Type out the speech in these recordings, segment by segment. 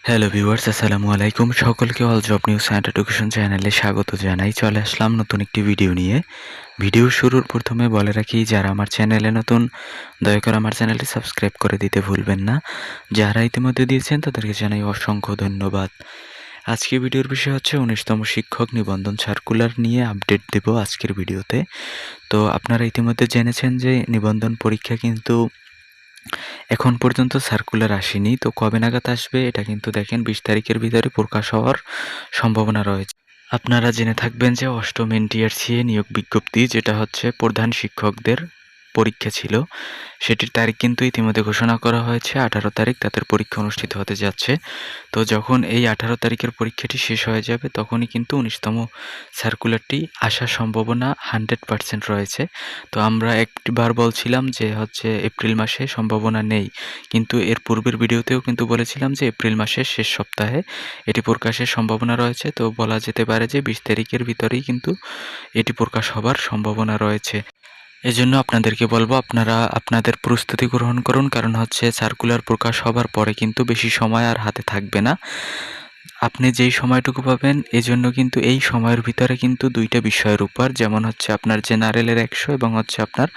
Hello viewers, আসসালামু আলাইকুম। সকলকে all job news and education চ্যানেলে স্বাগত জানাই। চলে আসলাম নতুন একটি ভিডিও নিয়ে। ভিডিও শুরুর প্রথমে বলে রাখি, যারা আমার চ্যানেলে নতুন দয়া করে আমার চ্যানেলটি সাবস্ক্রাইব করে দিতে ভুলবেন না। যারা ইতিমধ্যে দিয়েছেন তাদেরকে জানাই অসংখ্য ধন্যবাদ। আজকে ভিডিওর বিষয় হচ্ছে ১৯তম শিক্ষক নিবন্ধন সার্কুলার নিয়ে আপডেট দেব আজকের ভিডিওতে। তো আপনারা ইতিমধ্যে জেনেছেন যে নিবন্ধন পরীক্ষা কিন্তু এখন পর্যন্ত সার্কুলার আসেনি। তো কবে নাগাদ আসবে এটা কিন্তু দেখেন ২০ তারিখের ভিতরে প্রকাশ হওয়ার সম্ভাবনা রয়েছে। আপনারা জেনে থাকবেন যে ৮ম এনটিআরসি নিয়োগ বিজ্ঞপ্তি, যেটা হচ্ছে প্রধান শিক্ষকদের পরীক্ষা ছিল, সেটির তারিখ কিন্তু ইতিমধ্যে ঘোষণা করা হয়েছে। ১৮ তারিখ তাদের পরীক্ষা অনুষ্ঠিত হতে যাচ্ছে। তো যখন এই ১৮ তারিখের পরীক্ষাটি শেষ হয়ে যাবে তখনই কিন্তু ১৯তম সার্কুলারটি আসার সম্ভাবনা 100% রয়েছে। তো আমরা একবার বলছিলাম যে হচ্ছে এপ্রিল মাসে সম্ভাবনা নেই, কিন্তু এর পূর্বের ভিডিওতেও কিন্তু বলেছিলাম যে এপ্রিল মাসের শেষ সপ্তাহে এটি প্রকাশের সম্ভাবনা রয়েছে। তো বলা যেতে পারে যে ২০ তারিখের ভিতরেই কিন্তু এটি প্রকাশ হবার সম্ভাবনা রয়েছে। এজন্য আপনাদেরকে বলবো, আপনারা আপনাদের প্রস্তুতি গ্রহণ করুন, কারণ হচ্ছে সার্কুলার প্রকাশ হবার পরে কিন্তু বেশি সময় আর হাতে থাকবে না। আপনি যেই সময়টুকু পাবেন, এজন্য কিন্তু এই সময়ের ভিতরে কিন্তু ২টা বিষয়ের উপর, যেমন হচ্ছে আপনার জেনারেলের ১০০ এবং হচ্ছে আপনার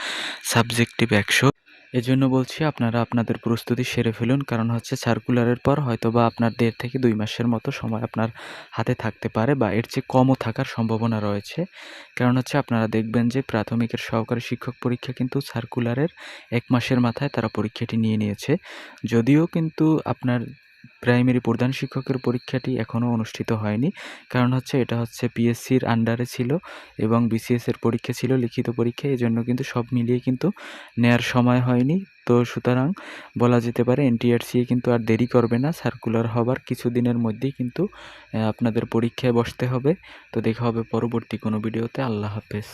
সাবজেক্টিভ ১০০। এজন্য বলছি আপনারা আপনাদের প্রস্তুতি সেরে ফেলুন, কারণ হচ্ছে সার্কুলারের পর হয়তোবা আপনার ১.৫ থেকে ২ মাসের মতো সময় আপনার হাতে থাকতে পারে, বা এর চেয়ে কমও থাকার সম্ভাবনা রয়েছে। কারণ হচ্ছে আপনারা দেখবেন যে প্রাথমিকের সহকারী শিক্ষক পরীক্ষা কিন্তু সার্কুলারের ১ মাসের মাথায় তারা পরীক্ষাটি নিয়ে নিয়েছে। যদিও কিন্তু আপনার প্রাইমারি প্রধান শিক্ষকের পরীক্ষাটি এখনও অনুষ্ঠিত হয়নি। কারণ হচ্ছে এটা হচ্ছে পিএসসির আন্ডারে ছিল এবং বিসিএস এর পরীক্ষা ছিল, লিখিত পরীক্ষা। এজন্য কিন্তু সব মিলিয়ে কিন্তু নেয়ার সময় হয়নি। তো সুতরাং বলা যেতে পারে এনটিআরসি কিন্তু আর দেরি করবে না, সার্কুলার হবার কিছুদিনের মধ্যেই কিন্তু আপনাদের পরীক্ষায় বসতে হবে। তো দেখা হবে পরবর্তী কোনো ভিডিওতে। আল্লাহ হাফেজ।